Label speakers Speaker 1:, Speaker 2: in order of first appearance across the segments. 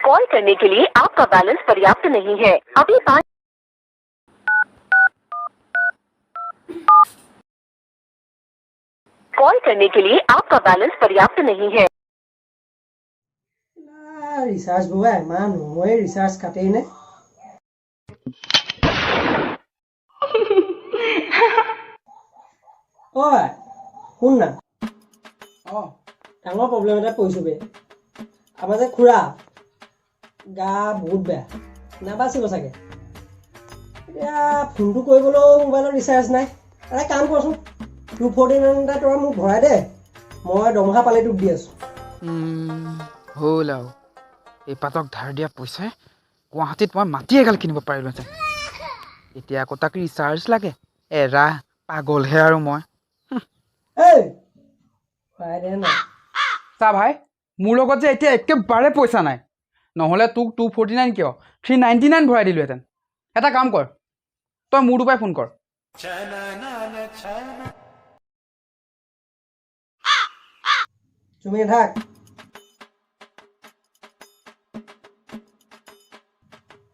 Speaker 1: Call करने के लिए आपका बैलेंस पर्याप्त नहीं है। अभी 5 कॉल करने के लिए आपका बैलेंस पर्याप्त नहीं है।
Speaker 2: ৰিচাৰ্জ ভৰোৱা ইমান সময় ৰিচাৰ্জ কাটেই নে ঐ শুন না ডাঙৰ প্ৰব্লেম এটা পৰিছোঁ বে আমাৰ যে খুৰা গা বহুত বেয়া নাবাচিব চাগে এতিয়া ফোনটো কৰিবলৈও মোবাইলত ৰিচাৰ্জ নাই এটা কাম কৰচোন 249 এটা তই মোক ভৰাই দে মই দৰমহা পালে তোক দি আছোঁ
Speaker 3: হ'ল আৰু এই পাতক ধাৰ দিয়া পইচাই গুৱাহাটীত মই মাটি এগাল কিনিব পাৰিলোহেঁতেন এতিয়া আকৌ তাক ৰিচাৰ্জ লাগে এৰা পাগলহে আৰু মই
Speaker 2: এই ভৰাই দে না
Speaker 3: চা ভাই মোৰ লগত যে এতিয়া একেবাৰে পইচা নাই নহ'লে তোক 249 কিয় 399 ভৰাই দিলোহেঁতেন এটা কাম কৰ তই মোৰ দুপাই ফোন কৰ
Speaker 2: তুমি থাক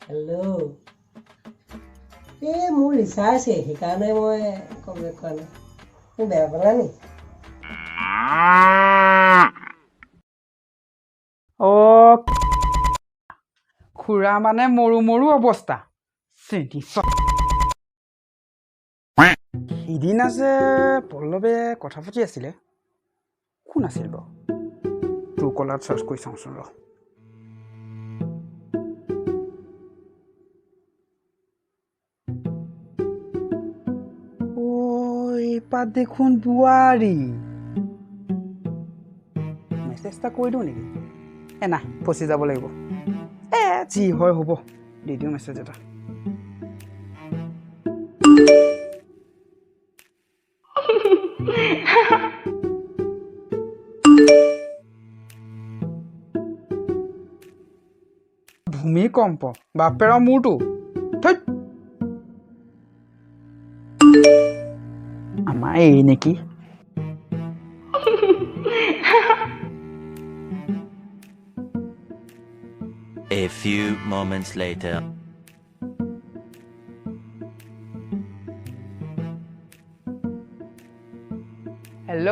Speaker 2: হেল্ল' এই মোৰ ৰিচাৰ্জ সেইকাৰণে মই কমপ্লিট কৰা নাই তুমি বেয়া পালা নি
Speaker 3: অ' খুৰা মানে মৰু মৰু অৱস্থা সিদিনা যে পল্লৱে কথা পাতি আছিলে কোন আছিল বাৰু তোৰ কলাত চাৰ্চ কৰি চাওঁচোন ৰ এইপাত দেখোন বোৱাৰী মেছেজ এটা কৰি দিওঁ নেকি না ফচি যাব লাগিব যি হয় হ'ব দি দিওঁ মেছেজ এটা ভূমিকম্প বাপেৰৰ মূৰটো আমাৰ এই নেকি
Speaker 4: A few moments later.
Speaker 3: Hello'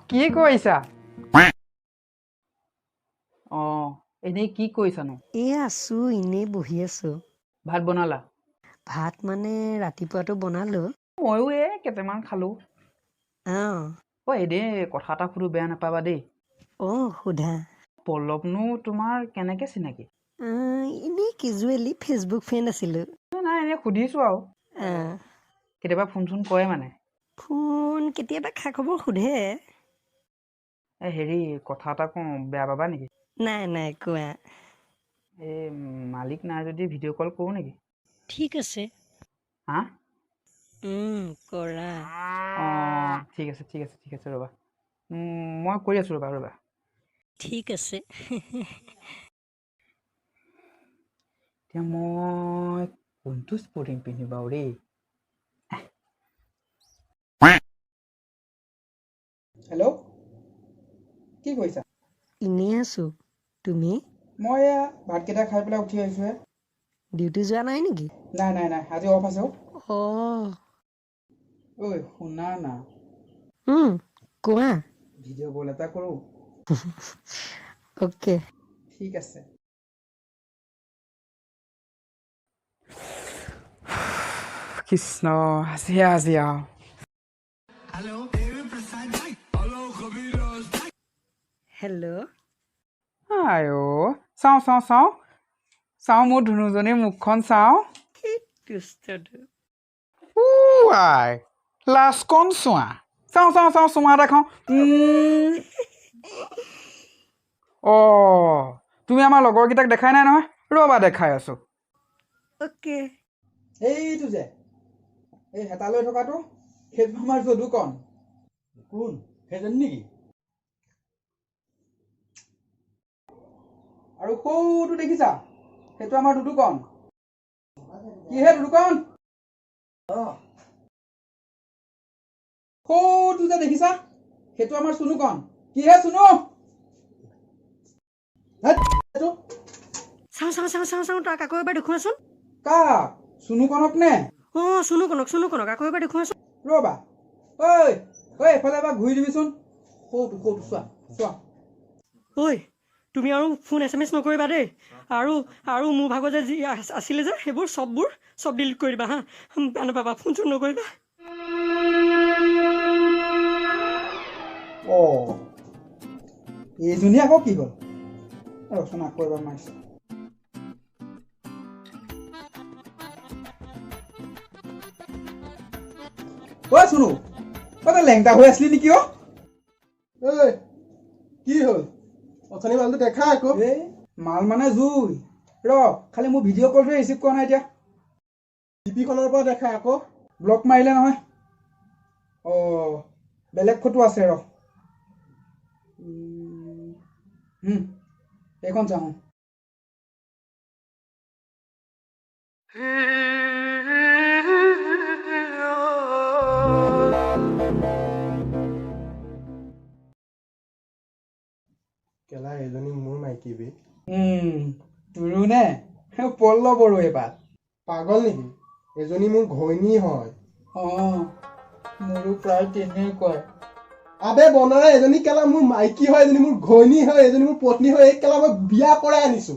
Speaker 3: কি কৰিছা এনেই কি কৰিছানো
Speaker 5: আছো এনেই বহি আছো
Speaker 3: ভাত বনালা
Speaker 5: ভাত মানে ৰাতিপুৱাটো বনালো
Speaker 3: ময়ো কেইটামান খালো এনেই কথা এটা সুধো বেয়া নাপাবা দেই
Speaker 5: সোধা
Speaker 3: পল্লৱনো তোমাৰ কেনেকে চিনাকি
Speaker 5: এনেই কেজুৱেলি ফেচবুক ফ্ৰেণ্ড আছিলো
Speaker 3: নাই এনেই সুধিছো আৰু কেতিয়াবা ফোন চোন কৰে মানে
Speaker 5: ফোন কেতিয়াবা খা খবৰ সোধে
Speaker 3: হেৰি কথা এটা কওঁ বেয়া পাবা নেকি
Speaker 5: নাই নাই কোৱা
Speaker 3: এই মালিক নাই যদি ভিডিঅ' কল কৰোঁ নেকি
Speaker 5: ঠিক আছে
Speaker 3: হা
Speaker 5: কৰা
Speaker 3: ঠিক আছে ঠিক আছে ঠিক আছে ৰ'বা মই কৰি আছোঁ ৰ'বা
Speaker 5: ঠিক আছে
Speaker 3: এতিয়া মই কোনটো স্পৰ্টিং পিন্ধিম বাৰু দেই
Speaker 2: হেল্ল' কি কৰিছা
Speaker 5: এনেই আছো তুমি
Speaker 2: মই এয়া ভাতকেইটা খাই পেলাই উঠি আহিছোঁহে
Speaker 5: ডিউটি যোৱা নাই নেকি
Speaker 2: নাই নাই নাই আজি অফ আছে ঐ শুনা না
Speaker 5: কোৱা
Speaker 2: ভিডিঅ' কল এটা কৰোঁ
Speaker 5: অ'কে
Speaker 2: ঠিক আছে
Speaker 3: কৃষ্ণ আজি আৰু
Speaker 5: হেল্ল'
Speaker 3: চাওঁ মোৰ ধুনুজনীৰ মুখখন চাওঁ লাষ্টকণ চোৱা চাওঁ চুমা এটা খাওঁ তুমি আমাৰ লগৰকেইটাক দেখাই নাই নহয় ৰ'বা দেখাই আছো
Speaker 5: অ'কে
Speaker 2: এইটো যে এই হেতা লৈ থকাটো সেইটো আমাৰ যদুকণ কোন সেইজনী নেকি আৰু সৌটো দেখিছা সেইটো আমাৰ দুদুকণ কিহে দুদুকণ সৌটো যে দেখিছা সেইটো আমাৰ চুনুকণ কিহে চুনু
Speaker 5: চাওঁ তাক আকৌ এবাৰ দেখুৱাচোন।
Speaker 3: কাক চুনুকণক নে
Speaker 5: অঁ চুনুকণক আকৌ এবাৰ দেখুৱাচোন।
Speaker 3: ৰ'বা ঐ ঐ এফালে এবাৰ ঘূৰি দিবিচোন সৌটো চোৱা চোৱা
Speaker 5: ঐ তুমি আৰু ফোন SMS নকৰিবা দেই। আৰু মোৰ ভাগৰ যে যি আছিলে যে সেইবোৰ চব ডিলিট কৰি দিবা হা। বেয়া নাপাবা, ফোন চোন নকৰিবা।
Speaker 3: অঁ এইজনী আকৌ কি হ'ল ৰচোন আকৌ এবাৰ মাৰিছোঁ ঐ চুনু তই লেংটা হৈ আছিলি নেকি অ'
Speaker 2: কি হ'ল অথনি মালটো দেখা আকৌ
Speaker 3: এই মাল মানে জুই ৰ খালি মোৰ ভিডিঅ' কলটোৱে ৰিচিভ কৰা নাই এতিয়া
Speaker 2: ডিপিখনৰ পৰা দেখা আকৌ
Speaker 3: ব্লক মাৰিলে নহয় অঁ বেলেগ ফটো আছে ৰ এইখন চাওঁ
Speaker 2: কেলা এজনী মোৰ মাইকী বে
Speaker 3: তোৰো নে পল্ল বড়ো এইবাৰ
Speaker 2: পাগল নেকি এজনী মোৰ ঘৈণী হয়
Speaker 3: অঁ মোৰো প্ৰায় তেনেকুৱাই
Speaker 2: আবে বনাই এজনী কেলা মোৰ মাইকী হয় এজনী মোৰ ঘৈণী হয় এজনী মোৰ পত্নী হয় এই কেলা মই বিয়া কৰাই আনিছো